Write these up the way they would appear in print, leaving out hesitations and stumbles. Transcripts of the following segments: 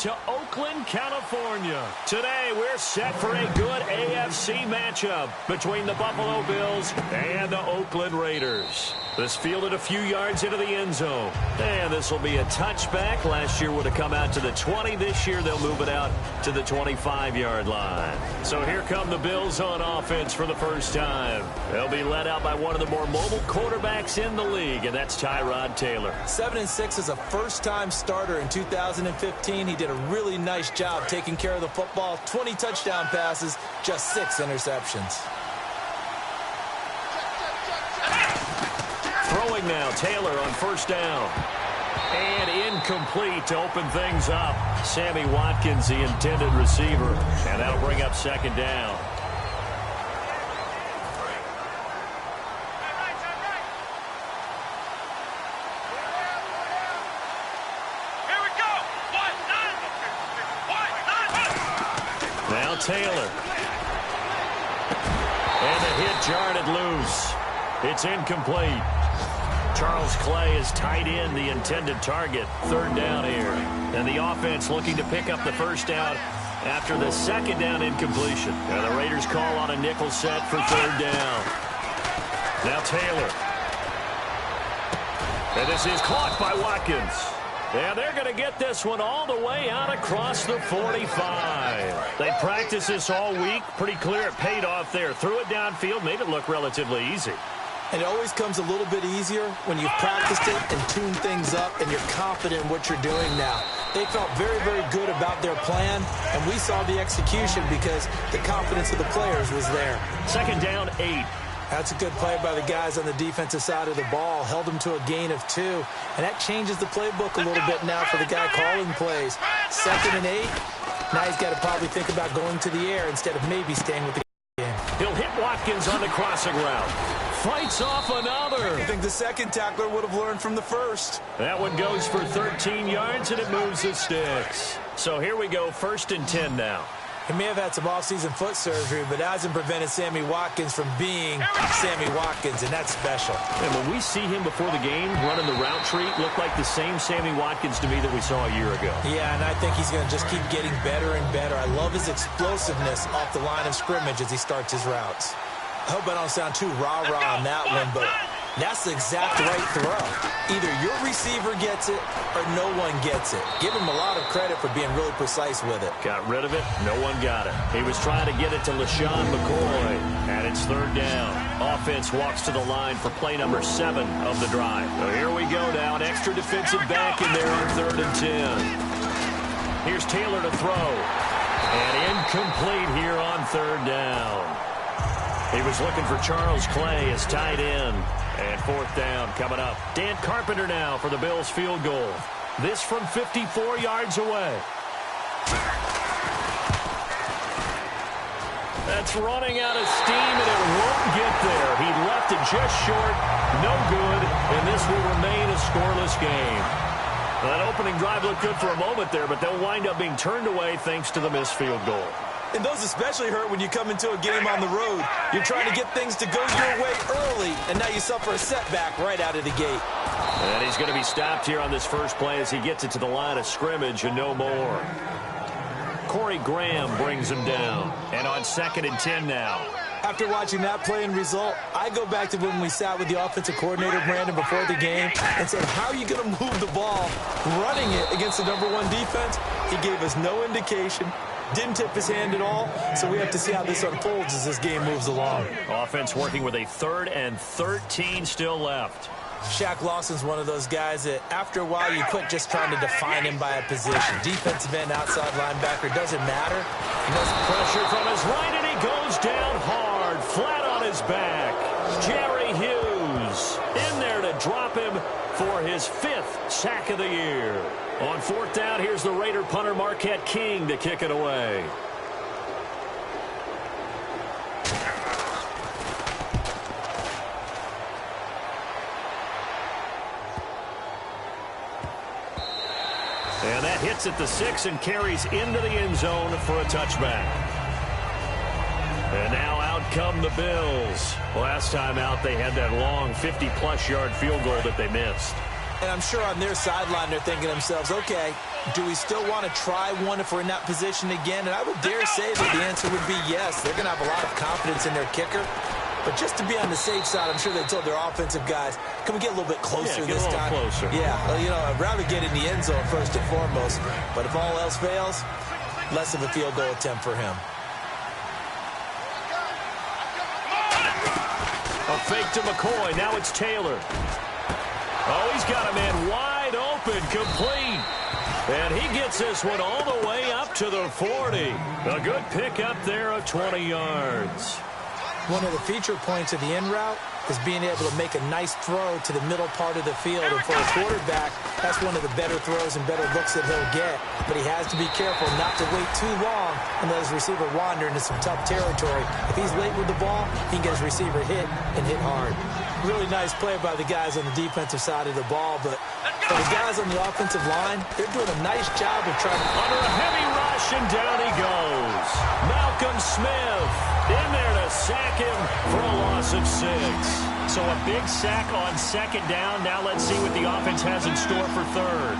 to Oakland, California. Today, we're set for a good AFC matchup between the Buffalo Bills and the Oakland Raiders. This fielded a few yards into the end zone. And this will be a touchback. Last year would have come out to the 20. This year, they'll move it out to the 25-yard line. So here come the Bills on offense for the first time. They'll be led out by one of the more mobile quarterbacks in the league, and that's Tyrod Taylor. 7-6 as a first-time starter in 2015. He did a really nice job taking care of the football. 20 touchdown passes, just 6 interceptions. Throwing now, Taylor on first down. And incomplete to open things up. Sammy Watkins, the intended receiver. And that'll bring up second down. Now Taylor. And the hit jarred it loose. It's incomplete. Charles Clay is tight end, the intended target. Third down here. And the offense looking to pick up the first down after the second down incompletion. And the Raiders call on a nickel set for third down. Now Taylor. And this is caught by Watkins. And they're going to get this one all the way out across the 45. They practiced this all week. Pretty clear it paid off there. Threw it downfield, made it look relatively easy. And it always comes a little bit easier when you've practiced it and tuned things up and you're confident in what you're doing now. They felt very, very good about their plan, and we saw the execution because the confidence of the players was there. Second down, 8. That's a good play by the guys on the defensive side of the ball. Held them to a gain of 2. And that changes the playbook a little bit now for the guy calling plays. 2nd and 8. Now he's got to probably think about going to the air instead of maybe staying with the game. He'll hit Watkins on the crossing route. Fights off another. I think the second tackler would have learned from the first. That one goes for 13 yards, and it moves the sticks. So here we go, 1st and 10 now. He may have had some offseason foot surgery, but that hasn't prevented Sammy Watkins from being Sammy Watkins, and that's special. And when we see him before the game running the route tree, looked like the same Sammy Watkins to me that we saw a year ago. Yeah, and I think he's going to just keep getting better and better. I love his explosiveness off the line of scrimmage as he starts his routes. I hope I don't sound too rah-rah on that one, but that's the exact right throw. Either your receiver gets it or no one gets it. Give him a lot of credit for being really precise with it. Got rid of it. No one got it. He was trying to get it to LaShawn McCoy, and it's third down. Offense walks to the line for play number 7 of the drive. So here we go now. An extra defensive back in there on 3rd and 10. Here's Taylor to throw. And incomplete here on 3rd down. He was looking for Charles Clay as tight end. And 4th down coming up. Dan Carpenter now for the Bills field goal. This from 54 yards away. That's running out of steam, and it won't get there. He left it just short. No good, and this will remain a scoreless game. That opening drive looked good for a moment there, but they'll wind up being turned away thanks to the missed field goal. And those especially hurt when you come into a game on the road. You're trying to get things to go your way early, and now you suffer a setback right out of the gate. And he's going to be stopped here on this first play as he gets it to the line of scrimmage and no more. Corey Graham brings him down. And on 2nd and 10 now. After watching that play and result, I go back to when we sat with the offensive coordinator, Brandon, before the game and said, how are you going to move the ball running it against the #1 defense? He gave us no indication. Didn't tip his hand at all, so we have to see how this unfolds as this game moves along. Offense working with a 3rd and 13 still left. Shaq Lawson's one of those guys that after a while you quit just trying to define him by a position. Defensive end, outside linebacker, doesn't matter. He does pressure from his right, and he goes down hard, flat on his back. Jerry Hughes in there to drop him for his 5th sack of the year. On 4th down, here's the Raider punter Marquette King to kick it away. And that hits at the 6 and carries into the end zone for a touchback. And now out come the Bills. Last time out, they had that long 50-plus yard field goal that they missed. And I'm sure on their sideline they're thinking to themselves, okay, do we still want to try one if we're in that position again? And I would dare say that the answer would be yes. They're going to have a lot of confidence in their kicker. But just to be on the safe side, I'm sure they told their offensive guys, can we get a little bit closer this time? Closer. Yeah, well, you know, I'd rather get in the end zone first and foremost. But if all else fails, less of a field goal attempt for him. A fake to McCoy. Now it's Taylor. Oh, he's got a man wide open, complete. And he gets this one all the way up to the 40. A good pickup there of 20 yards. One of the feature points of the in route is being able to make a nice throw to the middle part of the field. And for a quarterback, that's one of the better throws and better looks that he'll get. But he has to be careful not to wait too long and let his receiver wander into some tough territory. If he's late with the ball, he can get his receiver hit and hit hard. Really nice play by the guys on the defensive side of the ball. But for the guys on the offensive line, they're doing a nice job of trying to... Under a heavy rush, and down he goes. Malcolm Smith in there to sack him for a loss of 6. So a big sack on second down. Now let's see what the offense has in store for third.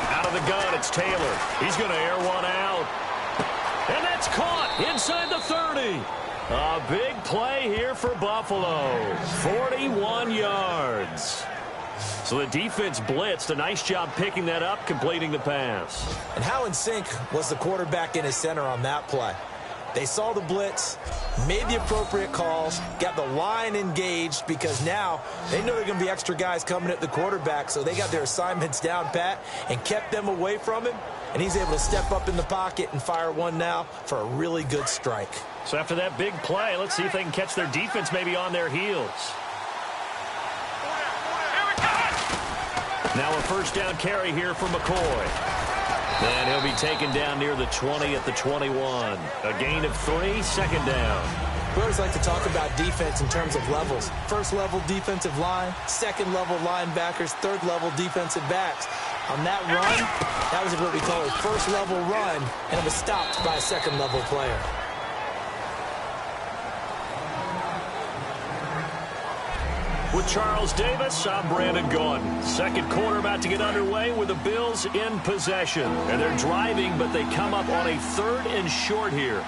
Out of the gun, it's Taylor. He's going to air one out. And that's caught inside the 30. A big play here for Buffalo. 41 yards. So the defense blitzed. A nice job picking that up, completing the pass. And how in sync was the quarterback in his center on that play? They saw the blitz, made the appropriate calls, got the line engaged because now they know there are going to be extra guys coming at the quarterback, so they got their assignments down pat and kept them away from him, and he's able to step up in the pocket and fire one now for a really good strike. So after that big play, let's see if they can catch their defense maybe on their heels. Now a first down carry here for McCoy. And he'll be taken down near the 20 at the 21. A gain of 3, second down. We always like to talk about defense in terms of levels. First level defensive line, second level linebackers, third level defensive backs. On that run, that was what we call a first level run, and it was stopped by a second level player. With Charles Davis, I'm Brandon Gaudin. Second quarter about to get underway with the Bills in possession. And they're driving, but they come up on a 3rd and short here.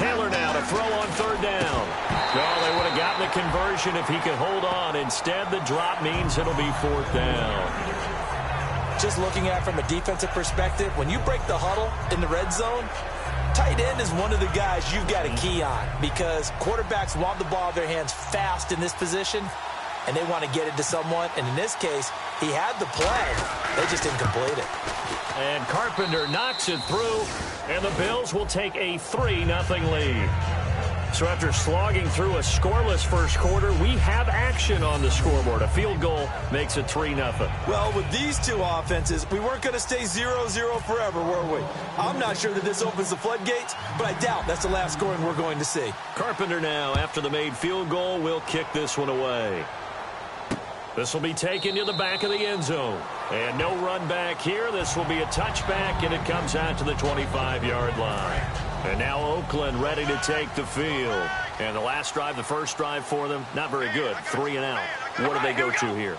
Taylor now to throw on 3rd down. No, they would have gotten the conversion if he could hold on. Instead, the drop means it'll be 4th down. Just looking at it from a defensive perspective, when you break the huddle in the red zone, tight end is one of the guys you've got to key on because quarterbacks want the ball in their hands fast in this position, and they want to get it to someone. And in this case, he had the play. They just didn't complete it. And Carpenter knocks it through, and the Bills will take a 3-0 lead. So after slogging through a scoreless first quarter, we have action on the scoreboard. A field goal makes it 3-0. Well, with these two offenses, we weren't going to stay 0-0 forever, were we? I'm not sure that this opens the floodgates, but I doubt that's the last scoring we're going to see. Carpenter now, after the made field goal, will kick this one away. This will be taken to the back of the end zone. And no run back here. This will be a touchback, and it comes out to the 25-yard line. And now Oakland ready to take the field. And the last drive, the first drive for them, not very good. 3 and out. What do they go to here?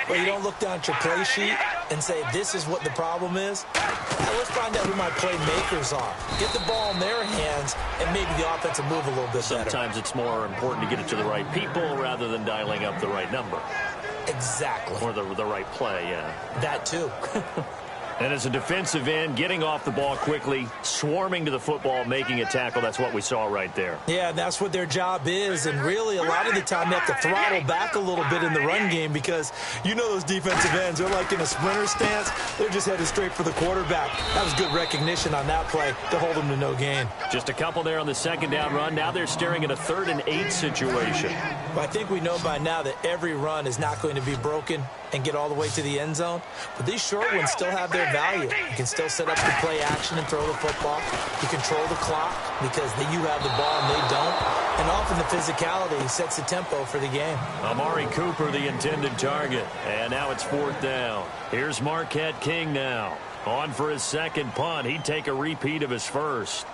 Well, you don't look down at your play sheet and say, this is what the problem is. Now, let's find out who my playmakers are. Get the ball in their hands, and maybe the offense will move a little bit better. Sometimes it's more important to get it to the right people rather than dialing up the right number. Exactly. Or the right play, yeah. That too. And as a defensive end, getting off the ball quickly, swarming to the football, making a tackle, that's what we saw right there. Yeah, that's what their job is. And really, a lot of the time, they have to throttle back a little bit in the run game because you know those defensive ends, they're like in a sprinter stance. They're just headed straight for the quarterback. That was good recognition on that play to hold them to no gain. Just a couple there on the second down run. Now they're staring at a 3rd and 8 situation. Well, I think we know by now that every run is not going to be broken and get all the way to the end zone. But these short ones still have their value. You can still set up the play action and throw the football. You control the clock because you have the ball and they don't. And often the physicality sets the tempo for the game. Amari Cooper, the intended target. And now it's 4th down. Here's Marquette King now. On for his second punt. He'd take a repeat of his first.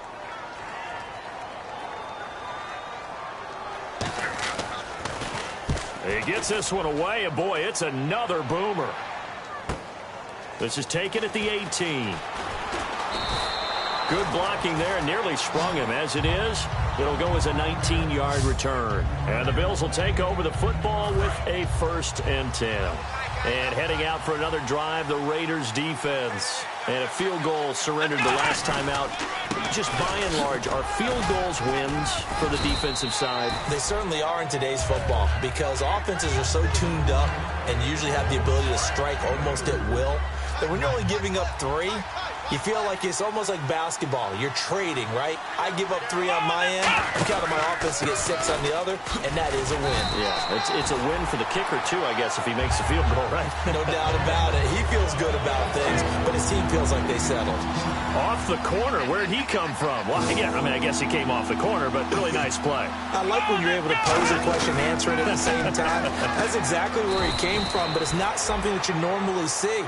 He gets this one away, and boy, it's another boomer. This is taken at the 18. Good blocking there, nearly sprung him. As it is, it'll go as a 19-yard return. And the Bills will take over the football with a 1st and 10. And heading out for another drive, the Raiders defense. And a field goal surrendered the last time out. Just by and large, are field goals wins for the defensive side? They certainly are in today's football because offenses are so tuned up and usually have the ability to strike almost at will that when you're only giving up 3, you feel like it's almost like basketball. You're trading, right? I give up 3 on my end. I'm counting my offense to get 6 on the other, and that is a win. Yeah, it's a win for the kicker, too, I guess, if he makes the field goal, right? No doubt about it. He feels good about things, but his team feels like they settled. Off the corner. Where'd he come from? Well, yeah, I guess he came off the corner, but really nice play. I like when you're able to pose a question and answer it at the same time. That's exactly where he came from, but it's not something that you normally see.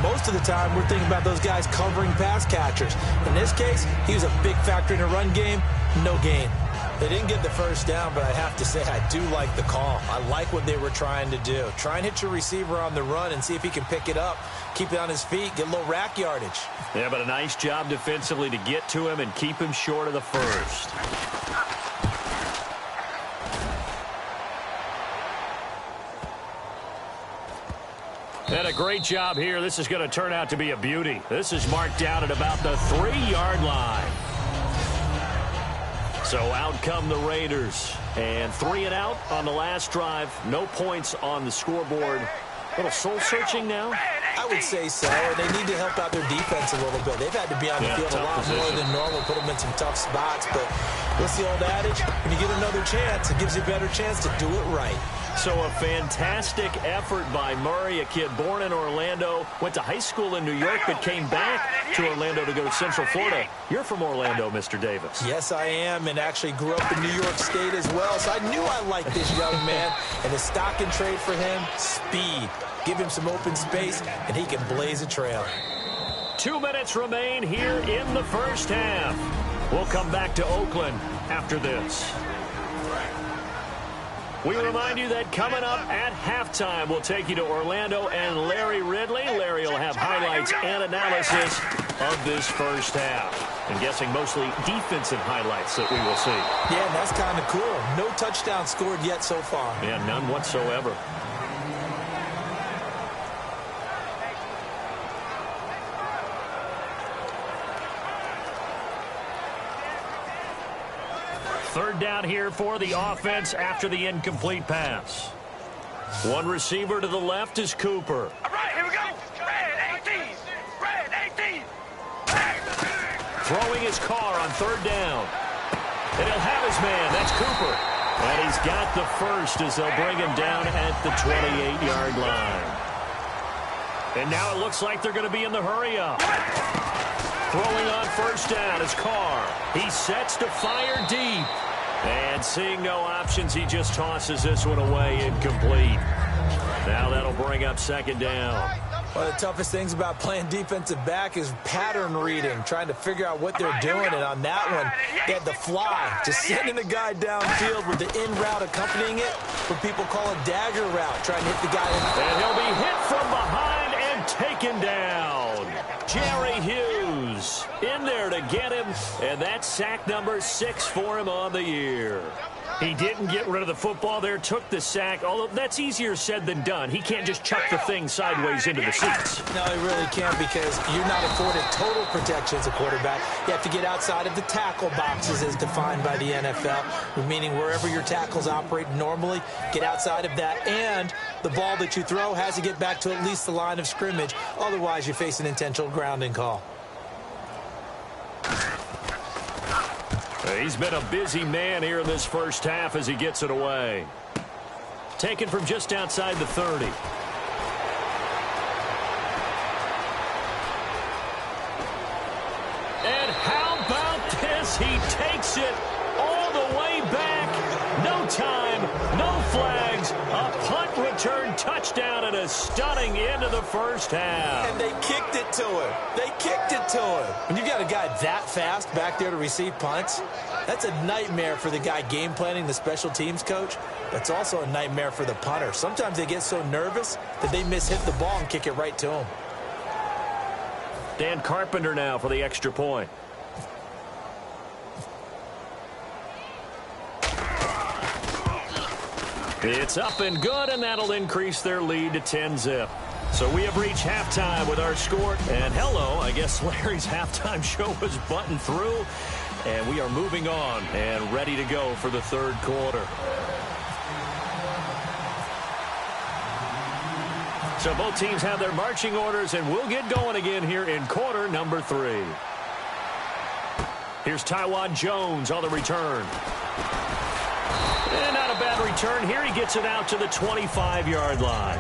Most of the time, we're thinking about those guys covering pass catchers. In this case, he was a big factor in the run game. No gain. They didn't get the first down, but I have to say I do like the call. I like what they were trying to do. Try and hit your receiver on the run and see if he can pick it up, keep it on his feet, get a little rack yardage. Yeah, but a nice job defensively to get to him and keep him short of the first. And a great job here. This is going to turn out to be a beauty. This is marked down at about the 3-yard line. So out come the Raiders. And 3 and out on the last drive. No points on the scoreboard. A little soul-searching now? I would say so. They need to help out their defense a little bit. They've had to be on the field a lot more than normal, put them in some tough spots. But what's the old adage? When you get another chance, it gives you a better chance to do it right. So a fantastic effort by Murray, a kid born in Orlando, went to high school in New York, but came back to Orlando to go to Central Florida. You're from Orlando, Mr. Davis. Yes, I am, and actually grew up in New York State as well, so I knew I liked this young man. And the stock and trade for him, speed. Give him some open space, and he can blaze a trail. 2 minutes remain here in the first half. We'll come back to Oakland after this. We remind you that coming up at halftime, we'll take you to Orlando and Larry Ridley. Larry will have highlights and analysis of this first half. I'm guessing mostly defensive highlights that we will see. Yeah, that's kind of cool. No touchdown scored yet so far. Yeah, none whatsoever. Third down here for the offense after the incomplete pass. One receiver to the left is Cooper. All right, here we go. Red 18. Red 18. Throwing his car on third down. And he'll have his man. That's Cooper. And he's got the first as they'll bring him down at the 28-yard line. And now it looks like they're going to be in the hurry-up. Throwing on first down is Carr. He sets to fire deep. And seeing no options, he just tosses this one away incomplete. Now that'll bring up second down. One of the toughest things about playing defensive back is pattern reading, trying to figure out what they're doing. And on that one, they had the fly, just sending the guy downfield with the in route accompanying it, what people call a dagger route, trying to hit the guy in. And he'll be hit from behind and taken down. Jerry Hughes in there to get him, and that's sack number 6 for him on the year. He didn't get rid of the football there, took the sack, although that's easier said than done. He can't just chuck the thing sideways into the seats. No, he really can't because you're not afforded total protection as a quarterback. You have to get outside of the tackle boxes as defined by the NFL, meaning wherever your tackles operate normally, get outside of that, and the ball that you throw has to get back to at least the line of scrimmage. Otherwise, you face an intentional grounding call. He's been a busy man here in this first half as he gets it away. Taken from just outside the 30. And how about this? He takes it all the way back. No time, no flags. A punt return touchdown and a stunning end of the first half. And they kicked it to him. They kicked it to him. When you got a guy that fast back there to receive punts, that's a nightmare for the guy game planning, the special teams coach. That's also a nightmare for the punter. Sometimes they get so nervous that they hit the ball and kick it right to him. Dan Carpenter now for the extra point. It's up and good, and that'll increase their lead to 10-zip. So we have reached halftime with our score. And hello, I guess Larry's halftime show was buttoned through. And we are moving on and ready to go for the third quarter. So both teams have their marching orders, and we'll get going again here in quarter number 3. Here's Taiwan Jones on the return. And not a bad return here. He gets it out to the 25-yard line.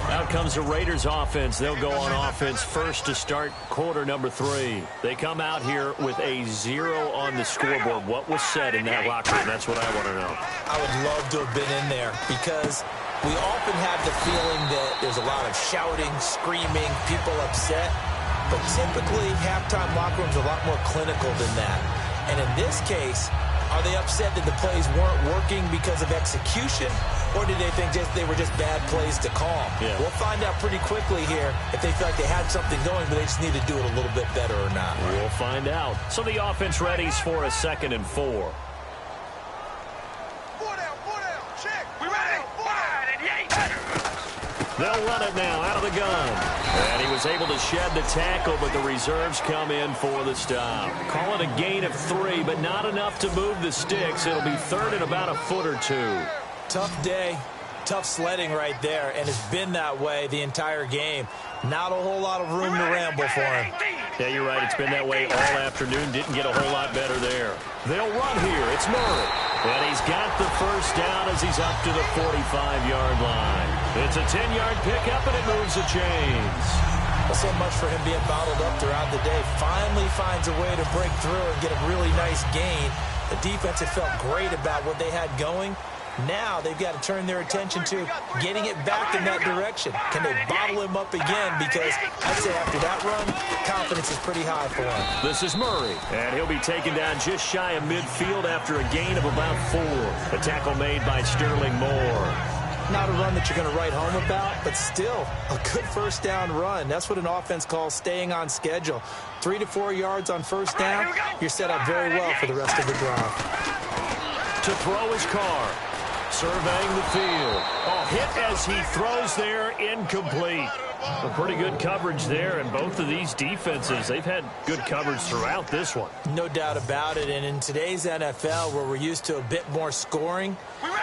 Out comes the Raiders offense. They'll go on offense first to start quarter number 3. They come out here with a 0 on the scoreboard. What was said in that locker room? That's what I want to know. I would love to have been in there because we often have the feeling that there's a lot of shouting, screaming, people upset. But typically, halftime locker rooms are a lot more clinical than that. And in this case, are they upset that the plays weren't working because of execution? Or did they think they were just bad plays to call? Yeah. We'll find out pretty quickly here if they feel like they had something going, but they just need to do it a little bit better or not. We'll find out. So the offense readies for a 2nd and 4. Check. We ready. Wide and yay. They'll run it now out of the gun. And he was able to shed the tackle, but the reserves come in for the stop. Call it a gain of 3, but not enough to move the sticks. It'll be 3rd and about a foot or 2. Tough day, tough sledding right there, and it's been that way the entire game. Not a whole lot of room to ramble for him. Yeah, you're right. It's been that way all afternoon. Didn't get a whole lot better there. They'll run here. It's Murray. And he's got the first down as he's up to the 45-yard line. It's a 10-yard pickup, and it moves the chains. Well, so much for him being bottled up throughout the day. Finally finds a way to break through and get a really nice gain. The defense had felt great about what they had going. Now they've got to turn their attention to getting it back in that direction. Can they bottle him up again? Because I'd say after that run, confidence is pretty high for him. This is Murray, and he'll be taken down just shy of midfield after a gain of about 4. A tackle made by Sterling Moore. Not a run that you're going to write home about, but still a good first down run. That's what an offense calls staying on schedule. 3 to 4 yards on first down, you're set up very well for the rest of the drive. To throw his car. Surveying the field. Oh, hit as he throws there, incomplete. A pretty good coverage there, and both of these defenses, they've had good coverage throughout this one. No doubt about it, and in today's NFL, where we're used to a bit more scoring,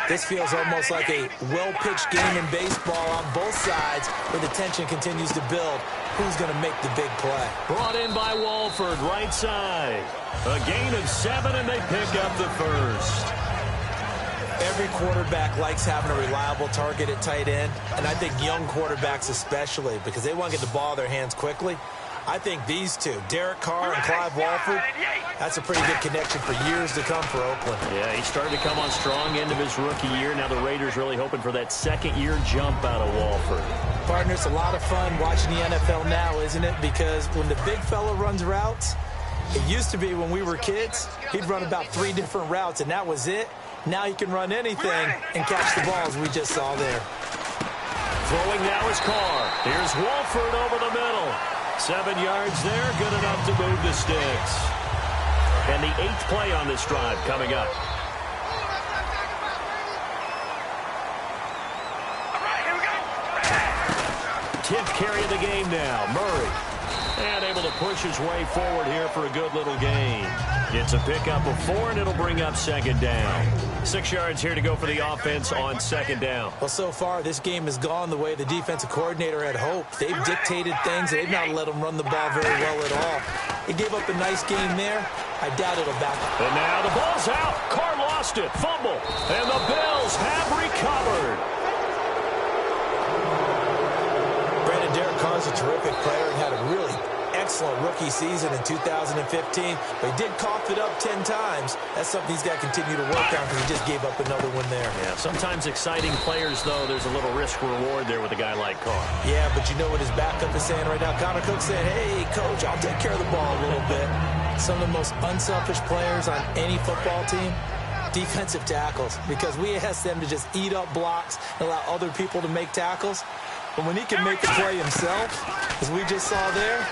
this feels almost like a well-pitched game in baseball on both sides, where the tension continues to build. Who's going to make the big play? Brought in by Walford, right side. A gain of 7, and they pick up the first. Every quarterback likes having a reliable target at tight end, and I think young quarterbacks especially, because they want to get the ball in their hands quickly. I think these two, Derek Carr and Clive Walford, that's a pretty good connection for years to come for Oakland. Yeah, he started to come on strong end of his rookie year. Now the Raiders really hoping for that second-year jump out of Walford. Partner, it's a lot of fun watching the NFL now, isn't it? Because when the big fella runs routes, it used to be when we were kids, he'd run about 3 different routes, and that was it. Now he can run anything and catch the balls we just saw there. Throwing now is Carr. Here's Walford over the middle. 7 yards there, good enough to move the sticks. And the 8th play on this drive coming up. All right, here we go. 10th carry of the game now, Murray. And able to push his way forward here for a good little gain. It's a pickup of 4, and it'll bring up 2nd down. 6 yards here to go for the offense on 2nd down. Well, so far, this game has gone the way the defensive coordinator had hoped. They've dictated things. They've not let them run the ball very well at all. He gave up a nice game there. I doubt it'll back up. And now the ball's out. Carr lost it. Fumble. And the Bills have recovered. Brandon, Derek Carr's a terrific player and had a really excellent rookie season in 2015, but he did cough it up 10 times. That's something he's got to continue to work on because he just gave up another one there. Yeah, sometimes exciting players, though, there's a little risk-reward there with a guy like Carr. Yeah, but you know what his backup is saying right now? Connor Cook's saying, hey, coach, I'll take care of the ball a little bit. Some of the most unselfish players on any football team, defensive tackles, because we ask them to just eat up blocks and allow other people to make tackles. But when he can make a play himself, as we just saw there,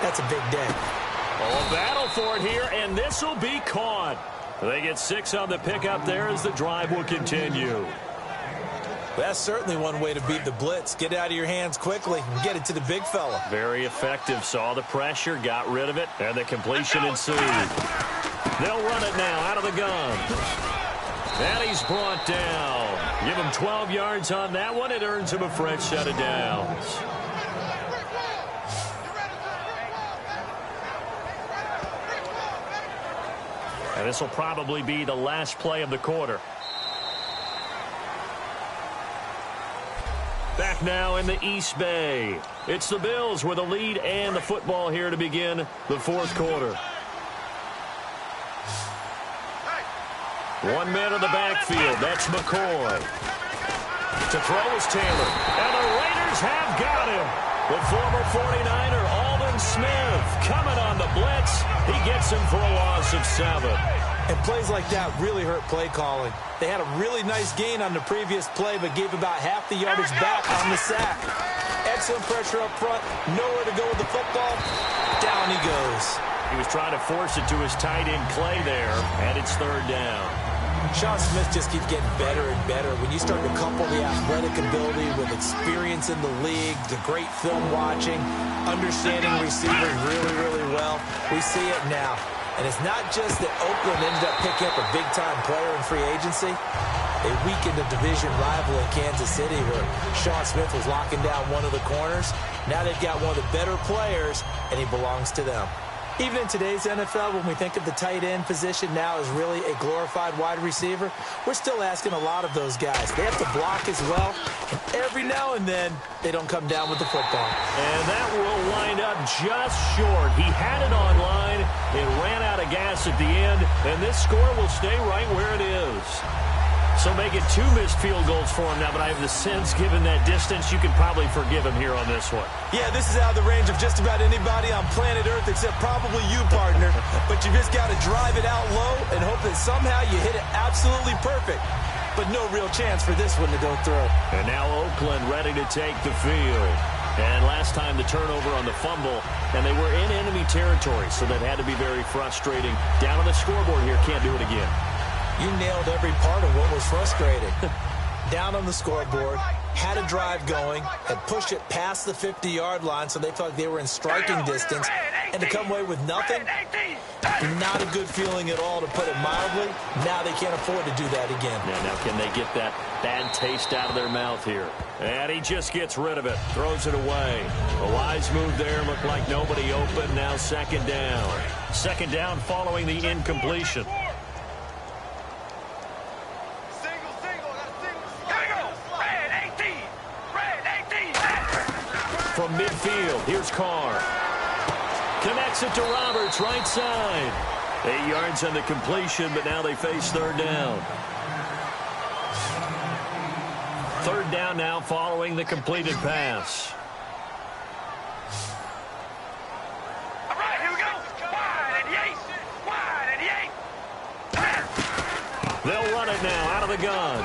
that's a big day. Oh, battle for it here, and this will be caught. They get 6 on the pickup there as the drive will continue. That's certainly one way to beat the blitz. Get it out of your hands quickly and get it to the big fella. Very effective. Saw the pressure, got rid of it, and the completion ensued. They'll run it now out of the gun. And he's brought down. Give him 12 yards on that one. It earns him a fresh set of downs. And this will probably be the last play of the quarter. Back now in the East Bay. It's the Bills with a lead and the football here to begin the fourth quarter. 1 man in the backfield. That's McCoy. To throw is Taylor. And the Raiders have got him. The former 49er, Aldon Smith, coming on the blitz. He gets him for a loss of 7. And plays like that really hurt play calling. They had a really nice gain on the previous play, but gave about half the yardage back on the sack. Excellent pressure up front. Nowhere to go with the football. Down he goes. He was trying to force it to his tight end Clay there, and it's 3rd down. Sean Smith just keeps getting better and better. When you start to couple the athletic ability with experience in the league, the great film watching, understanding receivers really, really well, we see it now. And it's not just that Oakland ended up picking up a big-time player in free agency. They weakened a division rival in Kansas City where Sean Smith was locking down one of the corners. Now they've got one of the better players, and he belongs to them. Even in today's NFL, when we think of the tight end position now as really a glorified wide receiver, we're still asking a lot of those guys. They have to block as well, and every now and then, they don't come down with the football. And that will wind up just short. He had it on line. It ran out of gas at the end, and this score will stay right where it is. So make it 2 missed field goals for him now, but I have the sense, given that distance, you could probably forgive him here on this one. Yeah, this is out of the range of just about anybody on planet Earth except probably you, partner. But you just got to drive it out low and hope that somehow you hit it absolutely perfect. But no real chance for this one to go through. And now Oakland ready to take the field. And last time the turnover on the fumble, and they were in enemy territory, so that had to be very frustrating. Down on the scoreboard here, can't do it again. You nailed every part of what was frustrating. Down on the scoreboard, had a drive going, had pushed it past the 50-yard line so they felt like they were in striking distance, and to come away with nothing, not a good feeling at all, to put it mildly. Now they can't afford to do that again. Yeah, now can they get that bad taste out of their mouth here? And he just gets rid of it, throws it away. A wise move there, looked like nobody open. Now 2nd down. 2nd down following the incompletion. From midfield, here's Carr. Connects it to Roberts, right side. 8 yards on the completion, but now they face 3rd down. 3rd down now following the completed pass. All right, here we go. Wide and 8. They'll run it now out of the gun.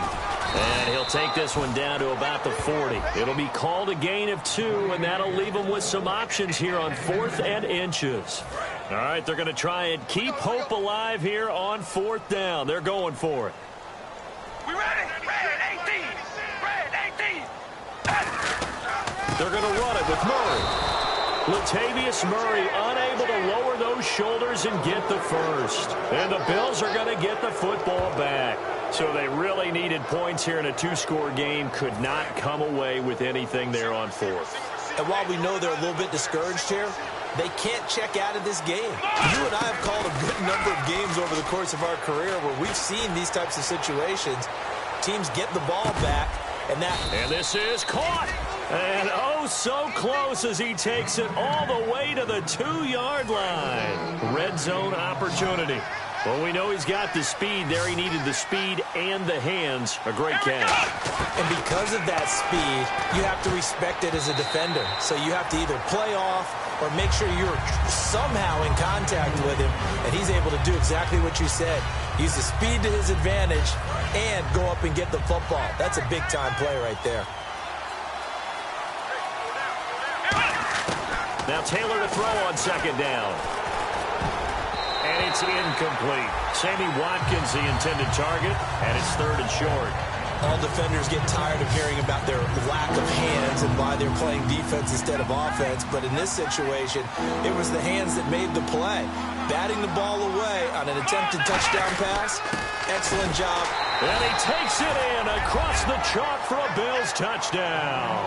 And he'll take this one down to about the 40. It'll be called a gain of 2, and that'll leave them with some options here on 4th and inches. All right, they're going to try and keep hope alive here on 4th down. They're going for it. We ready? Red 18. Red 18. They're going to run it with Murray. Latavius Murray unable to lower those shoulders and get the first. And the Bills are going to get the football back. So they really needed points here in a 2-score game. Could not come away with anything there on 4th. And while we know they're a little bit discouraged here, they can't check out of this game. You and I have called a good number of games over the course of our career where we've seen these types of situations. Teams get the ball back, And this is caught. And oh, so close as he takes it all the way to the 2-yard line. Red zone opportunity. Well, we know he's got the speed there. He needed the speed and the hands. A great catch. And because of that speed, you have to respect it as a defender. So you have to either play off or make sure you're somehow in contact with him. And he's able to do exactly what you said. Use the speed to his advantage and go up and get the football. That's a big-time play right there. Now Taylor to throw on second down. And it's incomplete. Sammy Watkins, the intended target, and it's third and short. All defenders get tired of hearing about their lack of hands and why they're playing defense instead of offense. But in this situation, it was the hands that made the play. Batting the ball away on an attempted touchdown pass. Excellent job. And he takes it in across the chalk for a Bills touchdown.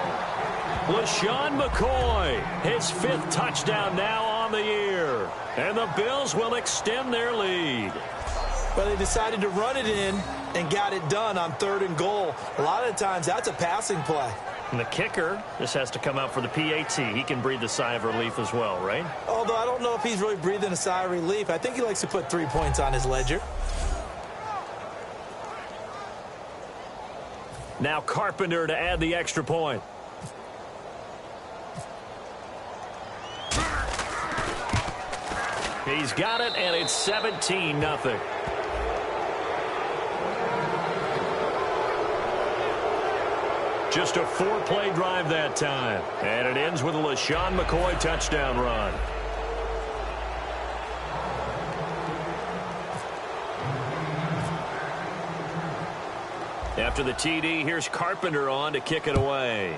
LaShawn McCoy, his 5th touchdown now on the year. And the Bills will extend their lead. But they decided to run it in and got it done on 3rd and goal. A lot of the times, that's a passing play. And the kicker, this has to come out for the PAT. He can breathe a sigh of relief as well, right? Although I don't know if he's really breathing a sigh of relief. I think he likes to put 3 points on his ledger. Now Carpenter to add the extra point. He's got it, and it's 17-0. Just a 4-play drive that time. And it ends with a LaShawn McCoy touchdown run. After the TD, here's Carpenter on to kick it away.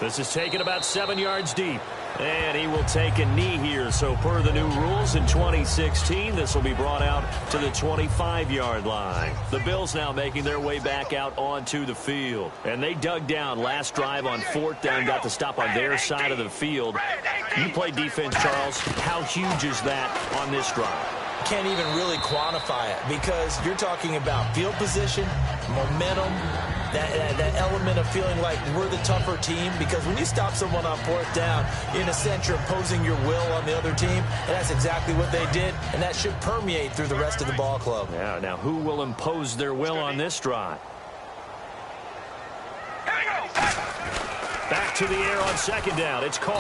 This is taken about 7 yards deep. And he will take a knee here. So per the new rules in 2016, this will be brought out to the 25-yard line. The Bills now making their way back out onto the field. And they dug down last drive on 4th down, got the stop on their side of the field. You play defense, Charles. How huge is that on this drive? Can't even really quantify it because you're talking about field position, momentum, that element of feeling like we're the tougher team, because when you stop someone on 4th down, in a sense, you're imposing your will on the other team, and that's exactly what they did, and that should permeate through the rest of the ball club. Yeah, now who will impose their will on this drive? Back to the air on 2nd down. It's Carr.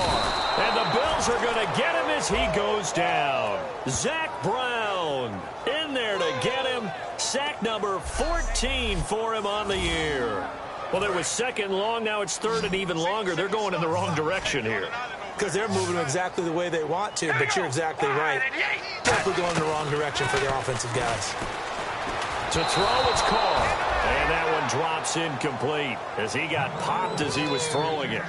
And the Bills are going to get him as he goes down. Zach Brown in there to get him. Sack number 14 for him on the year. Well, there was 2nd long. Now it's 3rd and even longer. They're going in the wrong direction here. Because they're moving exactly the way they want to, but you're exactly right. Definitely going in the wrong direction for the offensive guys. To throw, it's Carr. And that one drops incomplete as he got popped as he was throwing it.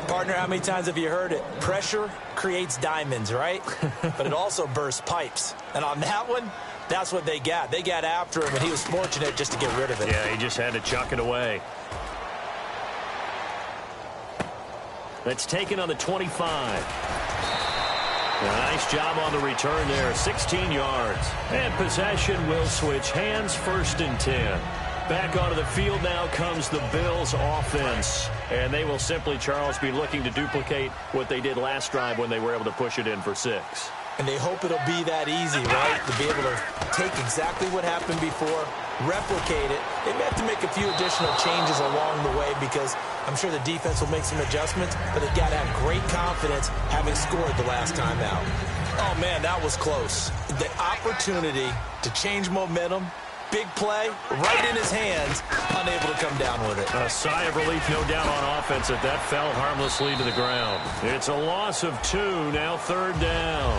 Partner, how many times have you heard it? Pressure creates diamonds, right? But it also bursts pipes. And on that one, that's what they got. They got after him, and he was fortunate just to get rid of it. Yeah, he just had to chuck it away. That's taken on the 25. Nice job on the return there. 16 yards. And possession will switch hands. 1st and 10. Back onto the field now comes the Bills offense. And they will simply, Charles, be looking to duplicate what they did last drive when they were able to push it in for 6. And they hope it'll be that easy, right? To be able to take exactly what happened before, replicate it. They may have to make a few additional changes along the way because I'm sure the defense will make some adjustments, but they've got to have great confidence having scored the last time out. Oh, man, that was close. The opportunity to change momentum, big play, right in his hands, unable to come down with it. A sigh of relief, no doubt, on offense that fell harmlessly to the ground. It's a loss of 2, now 3rd down.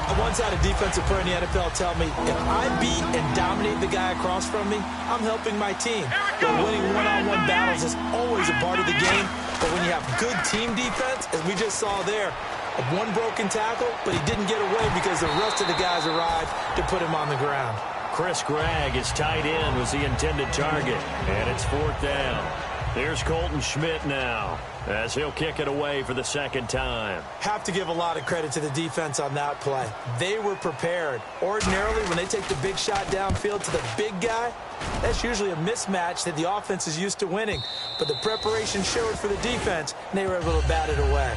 I once had a defensive player in the NFL tell me, if I beat and dominate the guy across from me, I'm helping my team. But winning one-on-one battles is always a part of the game. But when you have good team defense, as we just saw there, one broken tackle, but he didn't get away because the rest of the guys arrived to put him on the ground. Chris Gregg, his tight end, was the intended target, and it's 4th down. Here's Colton Schmidt now, as he'll kick it away for the second time. Have to give a lot of credit to the defense on that play. They were prepared. Ordinarily, when they take the big shot downfield to the big guy, that's usually a mismatch that the offense is used to winning. But the preparation showed for the defense, and they were able to bat it away.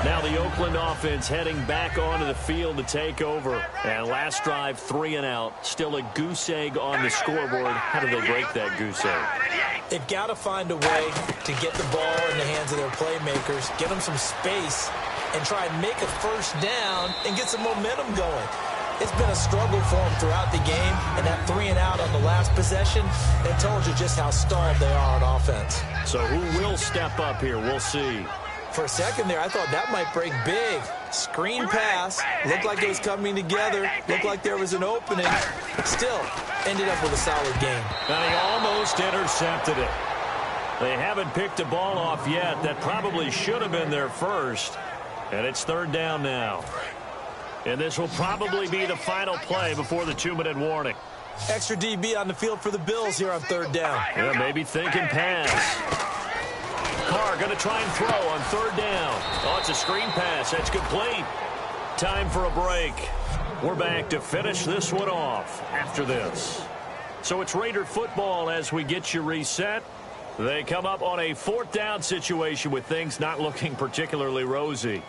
Now the Oakland offense heading back onto the field to take over. And last drive, 3 and out. Still a goose egg on the scoreboard. How do they break that goose egg? They've got to find a way to get the ball in the hands of their playmakers, get them some space, and try and make a first down and get some momentum going. It's been a struggle for them throughout the game, and that 3 and out on the last possession, it told you just how stalled they are on offense. So who will step up here? We'll see. For a second there, I thought that might break big. Screen pass. Looked like it was coming together. Looked like there was an opening. Still, ended up with a solid game. And he almost intercepted it. They haven't picked a ball off yet. That probably should have been their first. And it's 3rd down now. And this will probably be the final play before the 2-minute warning. Extra DB on the field for the Bills here on 3rd down. Yeah, maybe thinking pass. Carr going to try and throw on 3rd down. Oh, it's a screen pass. That's complete. Time for a break. We're back to finish this one off after this. So it's Raider football as we get you reset. They come up on a 4th down situation with things not looking particularly rosy.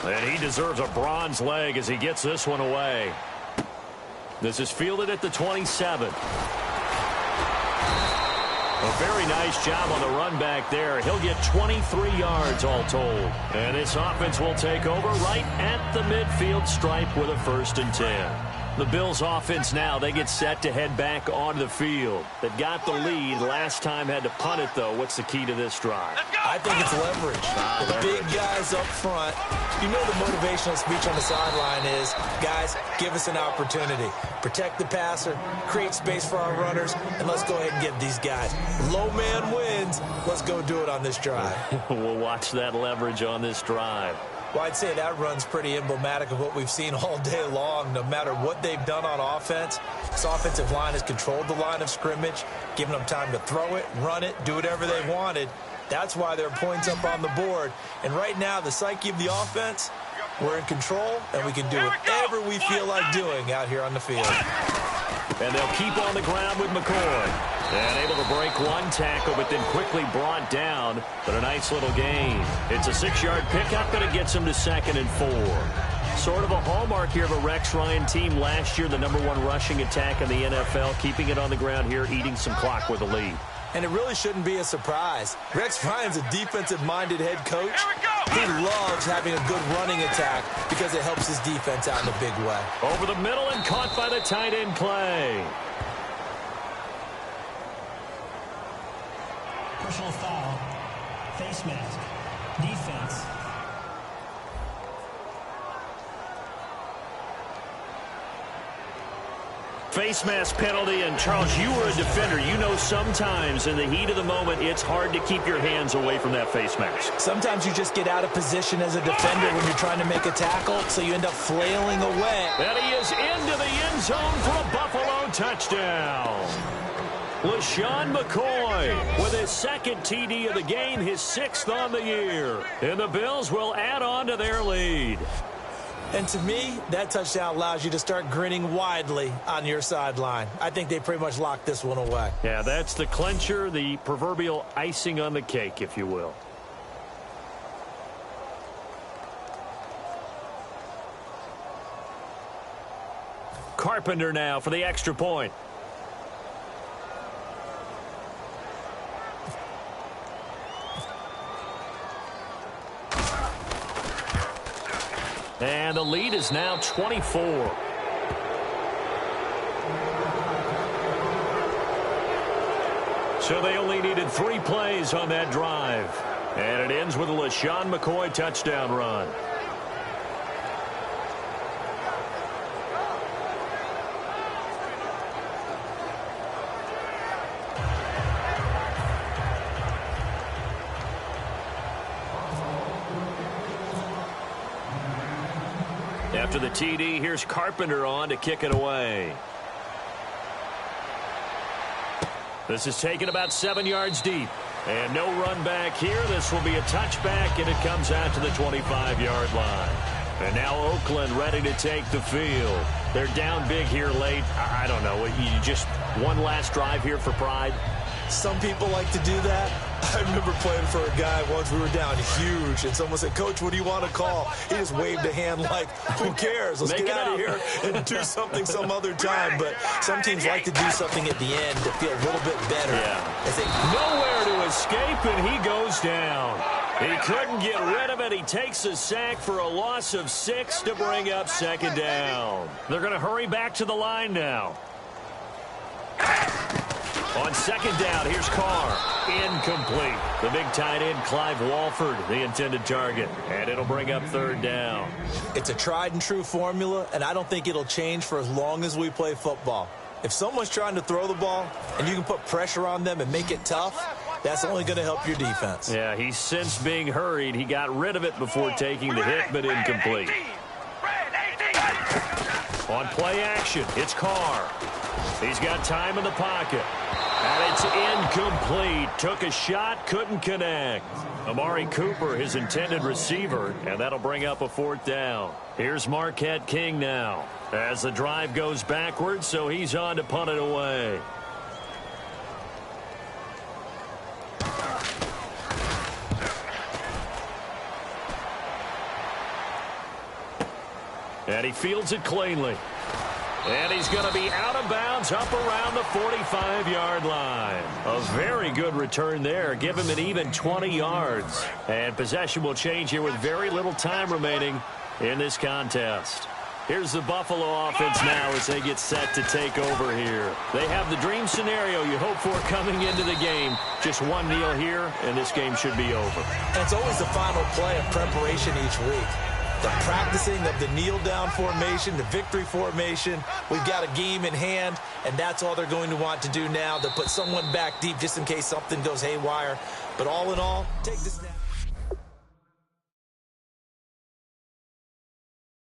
And he deserves a bronze leg as he gets this one away. This is fielded at the 27. A very nice job on the run back there. He'll get 23 yards all told. And this offense will take over right at the midfield stripe with a 1st and 10. The Bills offense now, they get set to head back onto the field. They've got the lead. Last time had to punt it, though. What's the key to this drive? I think it's leverage. The big guys up front. You know the motivational speech on the sideline is, guys, give us an opportunity. Protect the passer, create space for our runners, and let's go ahead and get these guys. Low man wins. Let's go do it on this drive. We'll watch that leverage on this drive. Well, I'd say that run's pretty emblematic of what we've seen all day long. No matter what they've done on offense, this offensive line has controlled the line of scrimmage, given them time to throw it, run it, do whatever they wanted. That's why there are points up on the board. And right now, the psyche of the offense, we're in control, and we can do whatever we feel like doing out here on the field. And they'll keep on the ground with McCoy. And able to break one tackle, but then quickly brought down. But a nice little gain. It's a 6-yard pickup, and it gets him to 2nd and 4. Sort of a hallmark here of a Rex Ryan team last year, the #1 rushing attack in the NFL, keeping it on the ground here, eating some clock with a lead. And it really shouldn't be a surprise. Rex Ryan's a defensive-minded head coach. He loves having a good running attack because it helps his defense out in a big way. Over the middle and caught by the tight end Clay. Personal foul, face mask, defense. Face mask penalty, and Charles, you were a defender. You know sometimes in the heat of the moment, it's hard to keep your hands away from that face mask. Sometimes you just get out of position as a defender when you're trying to make a tackle, so you end up flailing away. And he is into the end zone for a Buffalo touchdown. LaShawn McCoy with his 2nd TD of the game, his 6th on the year. And the Bills will add on to their lead. And to me, that touchdown allows you to start grinning widely on your sideline. I think they pretty much locked this one away. Yeah, that's the clincher, the proverbial icing on the cake, if you will. Carpenter now for the extra point. And the lead is now 24. So they only needed 3 plays on that drive. And it ends with a LaShawn McCoy touchdown run. After the TD, here's Carpenter on to kick it away. This is taken about 7 yards deep. And no run back here. This will be a touchback, and it comes out to the 25-yard line. And now Oakland ready to take the field. They're down big here late. I don't know. You just one last drive here for pride? Some people like to do that. I remember playing for a guy once. We were down huge, and someone said, "Coach, what do you want to call?" He just waved a hand like, who cares? Let's get out of here and do something some other time. But some teams like to do something at the end to feel a little bit better. Yeah. Nowhere to escape, and he goes down. He couldn't get rid of it. He takes a sack for a loss of 6 to bring up second down. They're going to hurry back to the line now. On second down, here's Carr. Incomplete. The big tight end, Clive Walford, the intended target. And it'll bring up third down. It's a tried and true formula, and I don't think it'll change for as long as we play football. If someone's trying to throw the ball and you can put pressure on them and make it tough, that's only going to help your defense. Yeah, he's since being hurried. He got rid of it before taking the hit, but incomplete. On play action, it's Carr. He's got time in the pocket. And it's incomplete. Took a shot, couldn't connect. Amari Cooper, his intended receiver, and that'll bring up a fourth down. Here's Marquette King now as the drive goes backwards, so he's on to punt it away. And he fields it cleanly. And he's going to be out of bounds up around the 45-yard line. A very good return there. Give him an even 20 yards. And possession will change here with very little time remaining in this contest. Here's the Buffalo offense now as they get set to take over here. They have the dream scenario you hope for coming into the game. Just one kneel here, and this game should be over. And it's always the final play of preparation each week. The practicing of the kneel-down formation, the victory formation. We've got a game in hand, and that's all they're going to want to do now, to put someone back deep just in case something goes haywire. But all in all, take this.